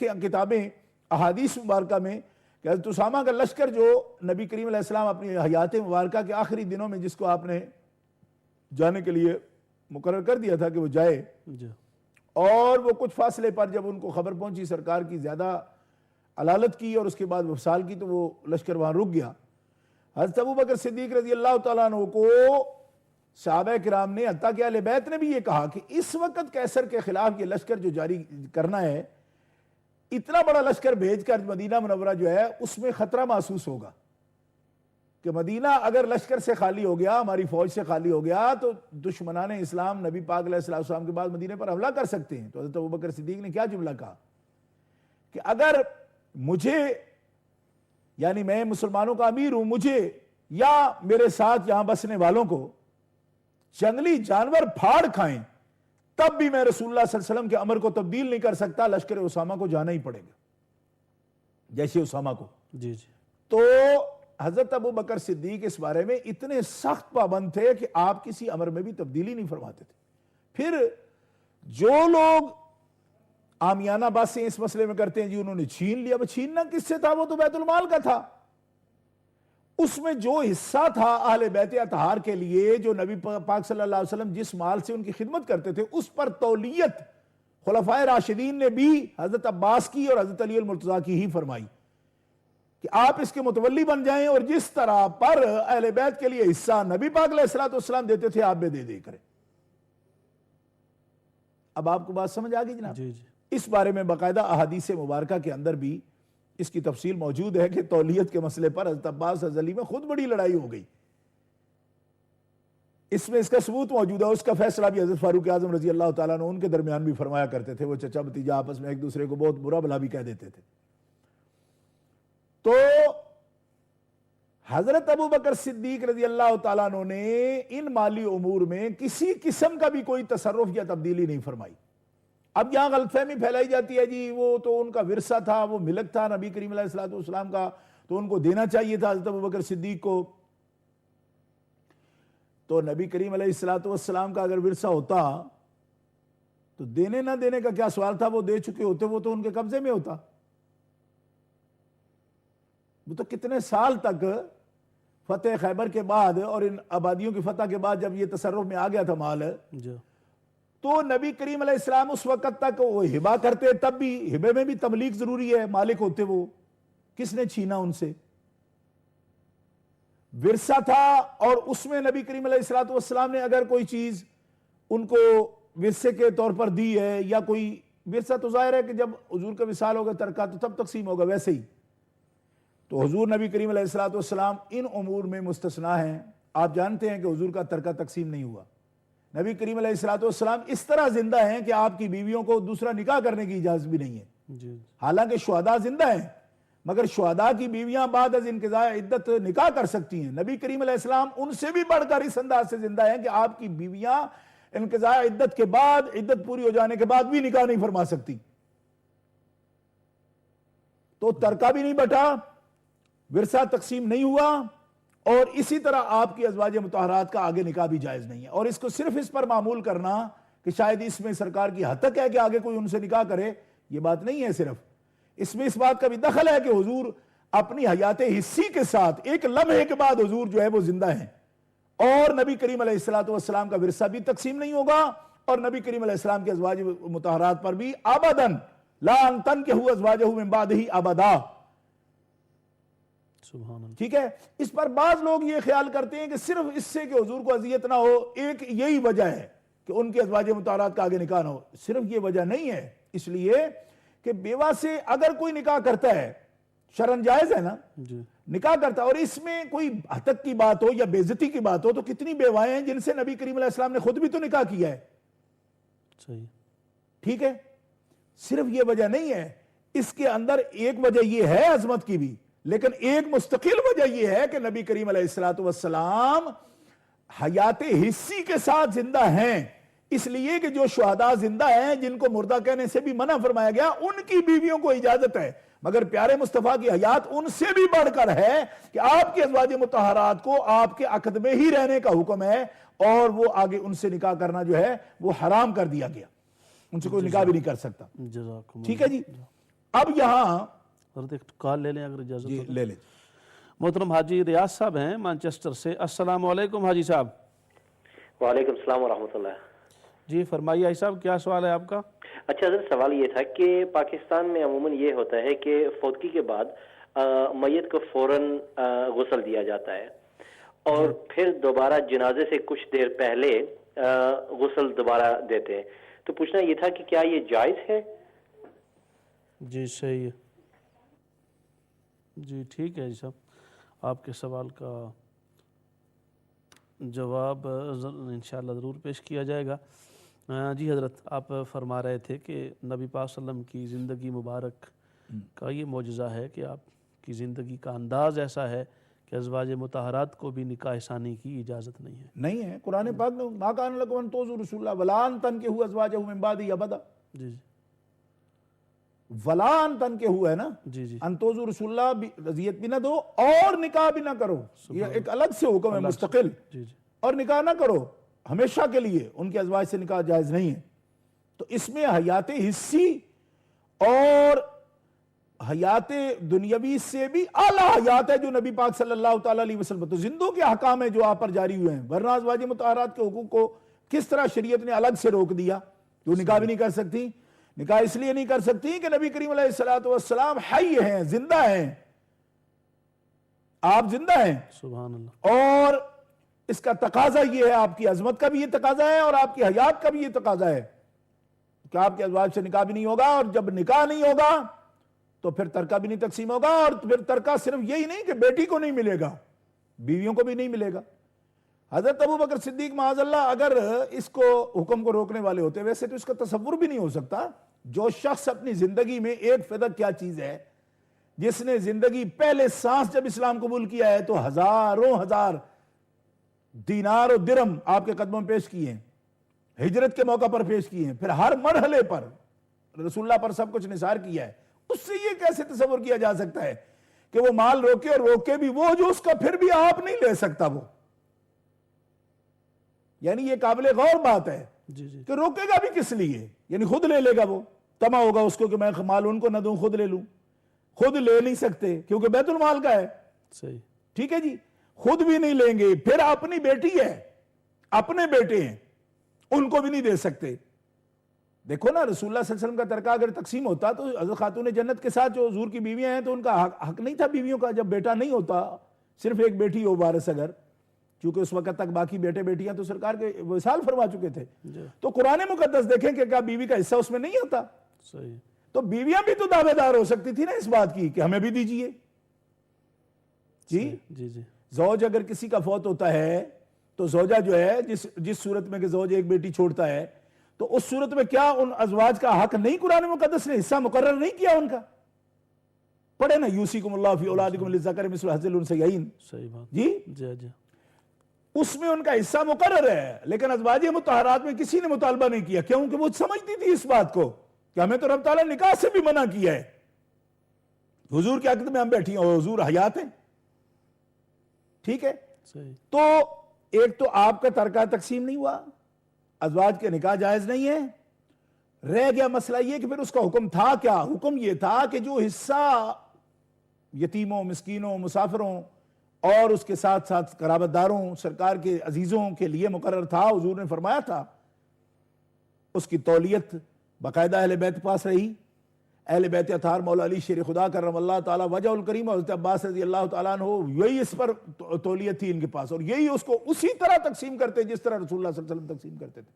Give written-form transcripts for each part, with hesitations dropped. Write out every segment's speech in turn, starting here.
دیکھیں کتابیں احادیث مبارکہ میں کہ حضرت اسامہ کا لشکر جو نبی کریم علیہ السلام اپنی حیات مبارکہ کے آخری دنوں میں جس کو آپ نے جانے کے لیے مقرر کر دیا تھا کہ وہ جائے، اور وہ کچھ فاصلے پر جب ان کو خبر پہنچی سرکار کی زیادہ علالت کی اور اس کے بعد وصال کی، تو وہ لشکر وہاں رک گیا۔ حضرت ابوبکر صدیق رضی اللہ تعالیٰ عنہ کو صحابہ کرام نے، حتیٰ کہ اہل بیت نے بھی یہ کہا کہ اس وقت قیصر کے خلاف یہ لشکر جو جاری کرنا ہے، اتنا بڑا لشکر بھیج کر مدینہ منورہ جو ہے اس میں خطرہ محسوس ہوگا کہ مدینہ اگر لشکر سے خالی ہو گیا، ہماری فوج سے خالی ہو گیا، تو دشمنان اسلام نبی پاک علیہ السلام کے بعد مدینہ پر حملہ کر سکتے ہیں۔ تو حضرت ابوبکر صدیق نے کیا جملہ کہا کہ اگر مجھے، یعنی میں مسلمانوں کا امیر ہوں، مجھے یا میرے ساتھ یہاں بسنے والوں کو جنگلی جانور پھاڑ کھائیں، تب بھی میں رسول اللہ صلی اللہ علیہ وسلم کے امر کو تبدیل نہیں کر سکتا، لشکر اسامہ کو جانا ہی پڑے گا، جیسے اسامہ کو۔ تو حضرت ابوبکر صدیق اس بارے میں اتنے سخت پابند تھے کہ آپ کسی امر میں بھی تبدیلی نہیں فرماتے تھے۔ پھر جو لوگ عامیانہ باتیں اس مسئلے میں کرتے ہیں، جی انہوں نے چھین لیا، وہ چھیننا کس سے تھا؟ وہ تو بیت المال کا تھا، اس میں جو حصہ تھا اہل بیت اطہار کے لیے، جو نبی پاک صلی اللہ علیہ وسلم جس مال سے ان کی خدمت کرتے تھے، اس پر تولیت خلفائے راشدین نے بھی حضرت عباس کی اور حضرت علی المرتضیٰ کی ہی فرمائی کہ آپ اس کے متولی بن جائیں، اور جس طرح پر اہل بیت کے لیے حصہ نبی پاک علیہ السلام دیتے تھے، آپ بھی دے کریں۔ اب آپ کو بات سمجھ آگئی جناب؟ اس بارے میں باقاعدہ احادیث مبارکہ کے اندر بھی اس کی تفصیل موجود ہے کہ تولیت کے مسئلے پر حضرت عباس حضرت علی میں خود بڑی لڑائی ہو گئی، اس میں اس کا ثبوت موجود ہے۔ اس کا فیصلہ بھی حضرت فاروق اعظم رضی اللہ تعالیٰ عنہ ان کے درمیان بھی فرمایا کرتے تھے، وہ چچا بھتیجا آپس میں ایک دوسرے کو بہت برا بھلا بھی کہہ دیتے تھے۔ تو حضرت ابوبکر صدیق رضی اللہ تعالیٰ عنہ نے ان مالی امور میں کسی قسم کا بھی کوئی تصرف یا تبدیلی نہیں فرمائی۔ اب یہاں غلط فہمی پھیلائی جاتی ہے، جی وہ تو ان کا ورثہ تھا، وہ ملک تھا نبی کریم علیہ السلام کا، تو ان کو دینا چاہیے تھا حضرت ابوبکر صدیق کو۔ تو نبی کریم علیہ السلام کا اگر ورثہ ہوتا تو دینے نہ دینے کا کیا سوال تھا؟ وہ دے چکے ہوتے، وہ تو ان کے قبضے میں ہوتا۔ وہ تو کتنے سال تک فتح خیبر کے بعد اور ان آبادیوں کی فتح کے بعد جب یہ تصرف میں آ گیا تھا مال، تو نبی کریم علیہ السلام اس وقت تک وہ ہبہ کرتے، تب بھی ہبے میں بھی تملیک ضروری ہے، مالک ہوتے وہ، کس نے چھینا ان سے؟ ورثہ تھا، اور اس میں نبی کریم علیہ السلام نے اگر کوئی چیز ان کو ورثے کے طور پر دی ہے، یا کوئی ورثہ، تو ظاہر ہے کہ جب حضور کا وصال ہوگا ترکہ تو تب تقسیم ہوگا ویسے ہی۔ تو حضور نبی کریم علیہ السلام ان امور میں مستثنا ہیں۔ آپ جانتے ہیں کہ حضور کا ترکہ تقسیم نہیں ہوا، نبی کریم علیہ السلام اس طرح زندہ ہیں کہ آپ کی بیویوں کو دوسرا نکاح کرنے کی اجازت بھی نہیں ہے، حالانکہ شہداء زندہ ہیں، مگر شہداء کی بیویاں بعد از انقضاء عدت نکاح کر سکتی ہیں۔ نبی کریم علیہ السلام ان سے بھی بڑھ کر اس انداز سے زندہ ہیں کہ آپ کی بیویاں انقضاء عدت کے بعد، عدت پوری ہو جانے کے بعد بھی نکاح نہیں فرما سکتی۔ تو ترکہ بھی نہیں بٹا، ورثہ تقسیم نہیں ہوا، اور اسی طرح آپ کی ازواج مطہرات کا آگے نکاح بھی جائز نہیں ہے۔ اور اس کو صرف اس پر معمول کرنا کہ شاید اس میں سرکار کی حد تک ہے کہ آگے کوئی ان سے نکاح کرے، یہ بات نہیں ہے۔ صرف اس میں اس بات کا بھی دخل ہے کہ حضور اپنی حیات حسی کے ساتھ ایک لمحے کے بعد حضور جو ہے وہ زندہ ہیں، اور نبی کریم علیہ السلام کا ورثہ بھی تقسیم نہیں ہوگا، اور نبی کریم علیہ السلام کے ازواج مطہرات پر بھی ابداً لا ان تنکحوا ازواجہ من بعدہ ابدا۔ ٹھیک ہے؟ اس پر بعض لوگ یہ خیال کرتے ہیں کہ صرف اس سے کہ حضور کو اذیت نہ ہو، ایک یہی وجہ ہے کہ ان کے ازواج مطہرات کا آگے نکاح نہ ہو۔ صرف یہ وجہ نہیں ہے، اس لیے کہ بیوہ سے اگر کوئی نکاح کرتا ہے، شرعاً جائز ہے نا، نکاح کرتا ہے، اور اس میں کوئی ہتک کی بات ہو یا بے عزتی کی بات ہو، تو کتنی بیوائیں ہیں جن سے نبی کریم علیہ السلام نے خود بھی تو نکاح کیا ہے۔ صحیح، ٹھیک ہے؟ صرف یہ وجہ نہیں ہے، اس کے اندر ایک وجہ یہ ہے عظمت کی بھی، لیکن ایک مستقل وجہ یہ ہے کہ نبی کریم علیہ السلام حیات حسی کے ساتھ زندہ ہیں، اس لیے کہ جو شہداء زندہ ہیں جن کو مردہ کہنے سے بھی منع فرمایا گیا، ان کی بیویوں کو اجازت ہے، مگر پیارے مصطفیٰ کی حیات ان سے بھی بڑھ کر ہے کہ آپ کے ازواج مطہرات کو آپ کے عقد میں ہی رہنے کا حکم ہے، اور وہ آگے ان سے نکاح کرنا جو ہے وہ حرام کر دیا گیا، ان سے کوئی نکاح بھی نہیں کر سکتا۔ ٹھیک ہے جی؟ اب یہاں حضرت ایک کال لے لیں اگر اجازت جی ہو تو۔ لے لیں۔ محترم حاجی ریاض صاحب ہیں مانچسٹر سے، السلام علیکم حاجی صاحب۔ وعلیکم السلام ورحمۃ اللہ۔ جی فرمائیے حاجی صاحب، کیا سوال ہے آپ کا؟ اچھا حضرت، سوال یہ تھا کہ پاکستان میں عموماً یہ ہوتا ہے کہ فوتگی کے بعد میت کو فوراً غسل دیا جاتا ہے اور پھر دوبارہ جنازے سے کچھ دیر پہلے غسل دوبارہ دیتے ہیں، تو پوچھنا یہ تھا کہ کیا یہ جائز ہے؟ جی صحیح ہے، جی ٹھیک ہے حاجی صاحب، آپ کے سوال کا جواب انشاءاللہ ضرور پیش کیا جائے گا۔ جی حضرت، آپ فرما رہے تھے کہ نبی پاک صلی اللہ علیہ وسلم کی زندگی مبارک کا یہ معجزہ ہے کہ آپ کی زندگی کا انداز ایسا ہے کہ ازواج مطہرات کو بھی نکاح ثانی کی اجازت نہیں ہے۔ نہیں ہے، قرآن پاک میں ما کان لکم ان تؤذوا رسول اللہ ولا ان تنکحوا ازواجہ من بعدہ ابدا، جی جی ولا ان تنکحوا ہے نا، جی جی ان تؤذوا رسول اللہ اذیت بھی نہ دو اور نکاح بھی نہ کرو، یہ ایک الگ سے حکم ہے مستقل، جی جی اور نکاح نہ کرو ہمیشہ کے لیے، ان کے ازواج سے نکاح جائز نہیں ہے۔ تو اس میں حیات حسی اور حیات دنیاوی سے بھی اعلیٰ حیات ہے جو نبی پاک صلی اللہ تعالیٰ علیہ وسلم، تو زندوں کے احکام ہیں جو آپ پر جاری ہوئے ہیں، ورنہ ازواج مطہرات کے حقوق کو کس طرح شریعت نے الگ سے روک دیا؟ جو نکاح بھی نہیں کر سکتی، نکاح اس لیے نہیں کر سکتی کہ نبی کریم علیہ السلام حی ہیں، زندہ ہیں، آپ زندہ ہیں، سبحان اللہ۔ اور اس کا تقاضا یہ ہے، آپ کی عظمت کا بھی یہ تقاضا ہے اور آپ کی حیات کا بھی یہ تقاضا ہے کہ آپ کے ازواج سے نکاح بھی نہیں ہوگا، اور جب نکاح نہیں ہوگا تو پھر ترکہ بھی نہیں تقسیم ہوگا، اور پھر ترکہ صرف یہی نہیں کہ بیٹی کو نہیں ملے گا، بیویوں کو بھی نہیں ملے گا۔ حضرت ابو بکر صدیق معاذ اللہ اگر اس کو حکم کو روکنے والے ہوتے، ویسے تو اس کا تصور بھی نہیں ہو سکتا، جو شخص اپنی زندگی میں ایک فدق کیا چیز ہے، جس نے زندگی پہلے سانس جب اسلام قبول کیا ہے تو ہزاروں ہزار دینار و درم آپ کے قدموں میں پیش کیے ہیں، ہجرت کے موقع پر پیش کیے ہیں، پھر ہر مرحلے پر رسول اللہ پر سب کچھ نثار کیا ہے، اس سے یہ کیسے تصور کیا جا سکتا ہے کہ وہ مال روکے، اور روکے بھی وہ جو اس کا پھر بھی آپ نہیں لے سکتا وہ؟ یعنی یہ قابل غور بات ہے جی جی کہ روکے گا بھی کس لیے؟ یعنی خود لے لے گا، وہ طمع ہوگا اس کو کہ میں مال ان کو نہ دوں، خود لے لوں، خود لے نہیں سکتے کیونکہ بیت المال کا ہے، صحیح، ٹھیک ہے جی، خود بھی نہیں لیں گے، پھر اپنی بیٹی ہے، اپنے بیٹے ہیں، ان کو بھی نہیں دے سکتے۔ دیکھو نا، رسول اللہ صلی اللہ علیہ وسلم کا ترکہ اگر تقسیم ہوتا تو حضرت خاتون جنت کے ساتھ جو حضور کی بیویاں ہیں تو ان کا حق نہیں تھا بیویوں کا، جب بیٹا نہیں ہوتا، صرف ایک بیٹی ہو وارث، اگر چونکہ اس وقت تک باقی بیٹے بیٹیاں تو سرکار کے وصال فرما چکے تھے، تو قرآن مقدس دیکھیں کہ کیا بیوی کا حصہ اس میں نہیں ہوتا؟ صحیح، تو بیویاں بھی تو دعوے دار ہو سکتی تھی نا اس بات کی کہ ہمیں بھی دیجئے۔ جی جی جی زوج اگر کسی کا فوت ہوتا ہے تو زوجہ جو ہے جس صورت میں کہ زوج ایک بیٹی چھوڑتا ہے، تو اس صورت میں کیا ان ازواج کا حق نہیں قرآن مقدس نے حصہ مقرر نہیں کیا ان کا؟ پڑھے نا، یوصیکم اللہ فی اولادکم للذکر مثل حظ الانثیین، صحیح بات، جی جی جی اس میں ان کا حصہ مقرر ہے، لیکن ازواج مطہرات میں کسی نے مطالبہ نہیں کیا، کیونکہ وہ سمجھتی تھی اس بات کو کہ ہمیں تو رب تعالیٰ نکاح سے بھی منع کیا ہے، حضور کے عقد میں ہم بیٹھی ہیں اور حضور حیات ہیں، ٹھیک ہے؟ صحیح، تو ایک تو آپ کا ترکہ تقسیم نہیں ہوا، ازواج کے نکاح جائز نہیں ہے، رہ گیا مسئلہ یہ کہ پھر اس کا حکم تھا کیا؟ حکم یہ تھا کہ جو حصہ یتیموں، مسکینوں، مسافروں اور اس کے ساتھ ساتھ قرابت داروں، سرکار کے عزیزوں کے لیے مقرر تھا، حضور نے فرمایا تھا، اس کی تولیت باقاعدہ اہل بیت پاس رہی، اہل بیت اطہار مولا علی شیر خدا کرم اللہ تعالیٰ وجہ الکریم اور حضرت عباس رضی اللہ تعالیٰ عنہ، یہی اس پر تولیت تھی ان کے پاس، اور یہی اس کو اسی طرح تقسیم کرتے جس طرح رسول اللہ صلی اللہ علیہ وسلم تقسیم کرتے تھے،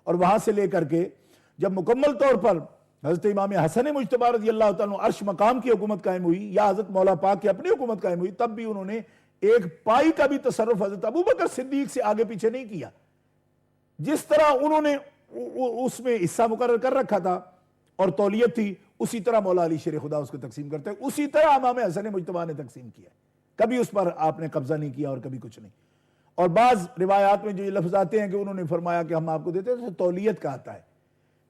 اور وہاں سے لے کر کے جب مکمل طور پر حضرت امام حسن مجتبی رضی اللہ تعالیٰ عنہ عرش مقام کی حکومت قائم ہوئی، یا حضرت مولا پاک کی اپنی حکومت قائم ہوئی، تب بھی انہوں نے ایک پائی کا بھی تصرف حضرت ابو بکر صدیق سے آگے پیچھے نہیں کیا، جس طرح انہوں نے اس میں حصہ مقرر کر رکھا تھا اور تولیت تھی، اسی طرح مولا علی شیر خدا اس کو تقسیم کرتے ہیں، اسی طرح امام حسن مجتبی نے تقسیم کیا، کبھی اس پر آپ نے قبضہ نہیں کیا اور کبھی کچھ نہیں۔ اور بعض روایات میں جو یہ لفظ آتے ہیں کہ انہوں نے فرمایا کہ ہم آپ کو دیتے ہیں، تولیت کا آتا ہے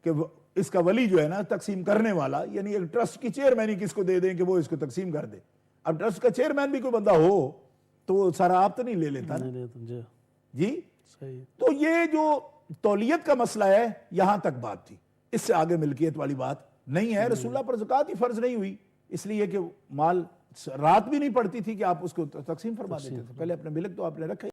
کہ اس کا ولی جو ہے نا تقسیم کرنے والا، یعنی ایک ٹرسٹ کی چیئرمین کس کو دے دیں کہ وہ اس کو تقسیم کر دے، اب ٹرسٹ کا چیئرمین بھی کوئی بندہ ہو تو وہ سارا آپ تو نہیں لے لیتا نا، جی صحیح، تو یہ جو تولیت کا مسئلہ ہے یہاں تک بات تھی، اس سے آگے ملکیت والی بات نہیں ہے، رسول اللہ پر زکوٰۃ ہی فرض نہیں ہوئی، اس لیے کہ مال رات بھی نہیں پڑتی تھی کہ آپ اس کو تقسیم فرما دیتے تھے، پہلے اپنے ملک تو آپ نے رکھا